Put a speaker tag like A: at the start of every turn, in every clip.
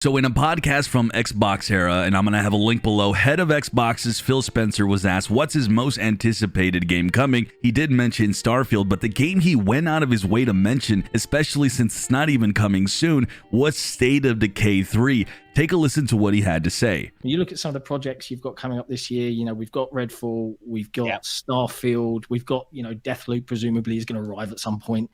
A: So in a podcast from Xbox Era, and I'm going to have a link below, head of Xbox's Phil Spencer was asked what's his most anticipated game coming. He did mention Starfield, but the game he went out of his way to mention, especially since it's not even coming soon, was State of Decay 3. Take a listen to what he had to say.
B: You look at some of the projects you've got coming up this year, we've got Redfall, we've got Starfield, we've got, Deathloop presumably is going to arrive at some point.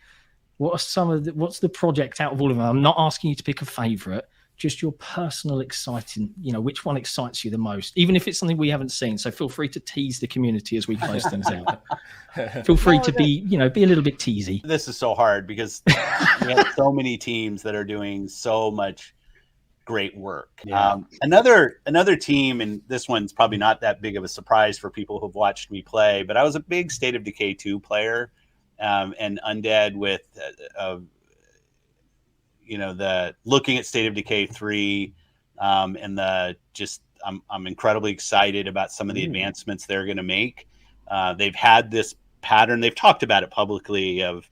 B: What's the project out of all of them? I'm not asking you to pick a favorite. Just your personal exciting, which one excites you the most, even if it's something we haven't seen. So feel free to tease the community as we close things out. Feel free to be a little bit teasy.
C: This is so hard because we have so many teams that are doing so much great work. Yeah. Another team, and this one's probably not that big of a surprise for people who've watched me play, but I was a big State of Decay 2 player, and Undead with the looking at State of Decay 3, and I'm incredibly excited about some of the advancements they're going to make. They've had this pattern, they've talked about it publicly, of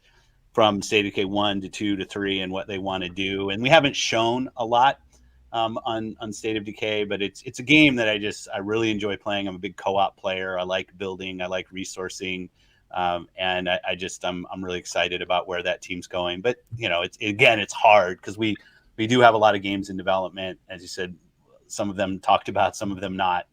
C: from State of Decay 1 to 2 to 3 and what they want to do. And we haven't shown a lot on State of Decay, but it's a game that I really enjoy playing. I'm a big co-op player. I like building, I like resourcing. And I'm really excited about where that team's going. But it's hard because we do have a lot of games in development, as you said. Some of them talked about, some of them not.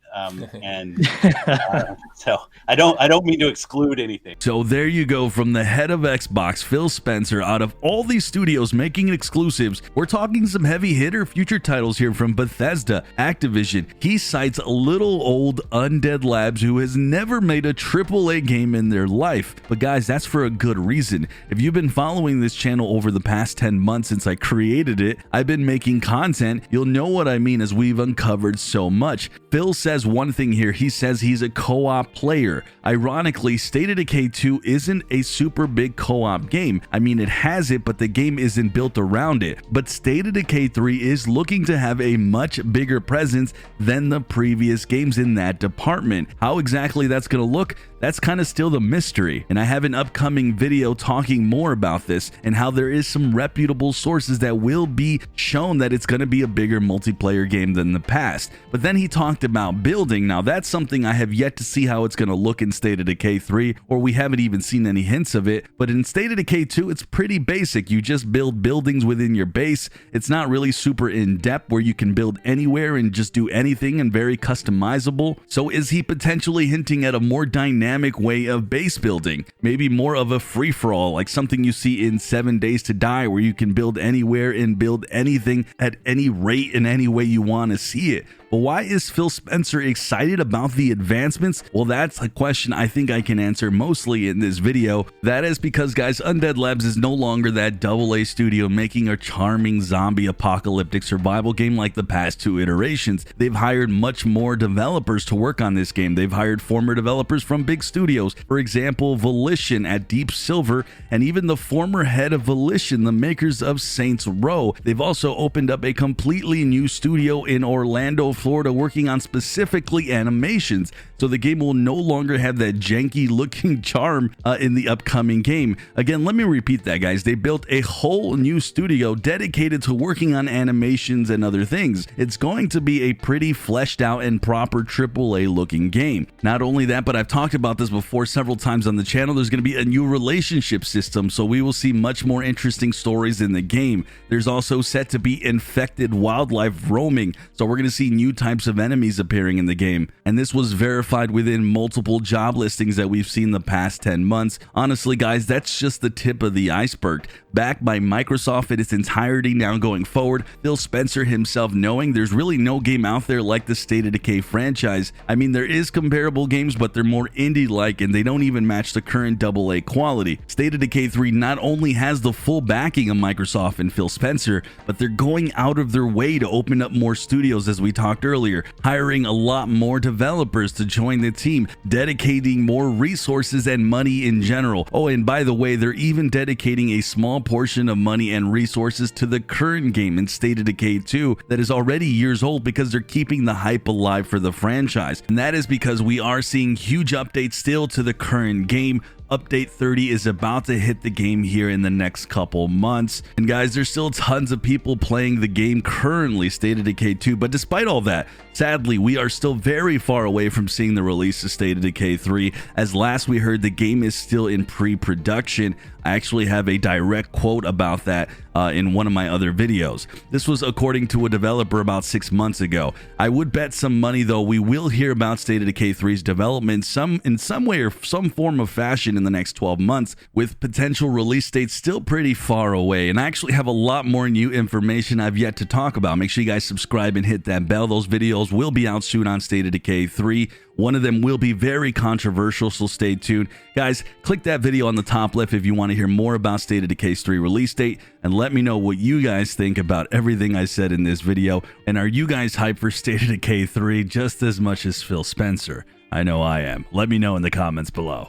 C: So I don't mean to exclude anything.
A: So there you go, from the head of Xbox, Phil Spencer. Out of all these studios making exclusives, we're talking some heavy hitter future titles here from Bethesda, Activision. He cites little old Undead Labs, who has never made a AAA game in their life. But guys, that's for a good reason. If you've been following this channel over the past 10 months since I created it, I've been making content. You'll know what I mean, as we've uncovered so much. Phil says one thing here. He says he's a co-op player. Ironically, State of Decay 2 isn't a super big co-op game. I mean, it has it, but the game isn't built around it. But State of Decay 3 is looking to have a much bigger presence than the previous games in that department. How exactly that's going to look, that's kind of still the mystery. And I have an upcoming video talking more about this and how there is some reputable sources that will be shown that it's going to be a bigger multiplayer game than the past. But then he talked about building. Now that's something I have yet to see how it's going to look in State of Decay 3, or we haven't even seen any hints of it. But in State of Decay 2, it's pretty basic. You just build buildings within your base. It's not really super in-depth where you can build anywhere and just do anything, and very customizable. So is he potentially hinting at a more dynamic way of base building? Maybe more of a free-for-all, like something you see in 7 Days to Die, where you can build anywhere and build anything at any rate in any way you want to see it. But why is Phil Spencer excited about the advancements? Well, that's a question I think I can answer mostly in this video. That is because, guys, Undead Labs is no longer that AA studio making a charming zombie apocalyptic survival game like the past 2 iterations. They've hired much more developers to work on this game. They've hired former developers from big studios, for example, Volition at Deep Silver, and even the former head of Volition, the makers of Saints Row. They've also opened up a completely new studio in Orlando, Florida, working on specifically animations, so the game will no longer have that janky looking charm in the upcoming game. Again, let me repeat that, guys. They built a whole new studio dedicated to working on animations and other things. It's going to be a pretty fleshed out and proper AAA looking game. Not only that, but I've talked about this before several times on the channel, there's going to be a new relationship system, so we will see much more interesting stories in the game. There's also set to be infected wildlife roaming, so we're going to see new types of enemies appearing in the game, and this was verified within multiple job listings that we've seen the past 10 months. Honestly, guys, that's just the tip of the iceberg. Backed by Microsoft in its entirety now going forward, Phil Spencer himself knowing there's really no game out there like the State of Decay franchise. I mean, there is comparable games, but they're more indie-like, and they don't even match the current AA quality. State of Decay 3 not only has the full backing of Microsoft and Phil Spencer, but they're going out of their way to open up more studios, as we talked earlier, hiring a lot more developers to join the team, dedicating more resources and money in general. Oh, and by the way, they're even dedicating a small portion of money and resources to the current game in State of Decay 2 that is already years old, because they're keeping the hype alive for the franchise. And that is because we are seeing huge updates still to the current game. Update 30 is about to hit the game here in the next couple months. And guys, there's still tons of people playing the game currently, State of Decay 2, but despite all that, sadly, we are still very far away from seeing the release of State of Decay 3, as last we heard the game is still in pre-production. I actually have a direct quote about that in one of my other videos. This was according to a developer about 6 months ago. I would bet some money though we will hear about State of Decay 3's development in some way or some form of fashion in the next 12 months, with potential release dates still pretty far away. And I actually have a lot more new information I've yet to talk about. Make sure you guys subscribe and hit that bell. Those videos will be out soon on State of Decay 3. One of them will be very controversial, so stay tuned. Guys, click that video on the top left if you want to hear more about State of Decay's 3 release date, and let me know what you guys think about everything I said in this video. And are you guys hyped for State of Decay 3 just as much as Phil Spencer? I know I am. Let me know in the comments below.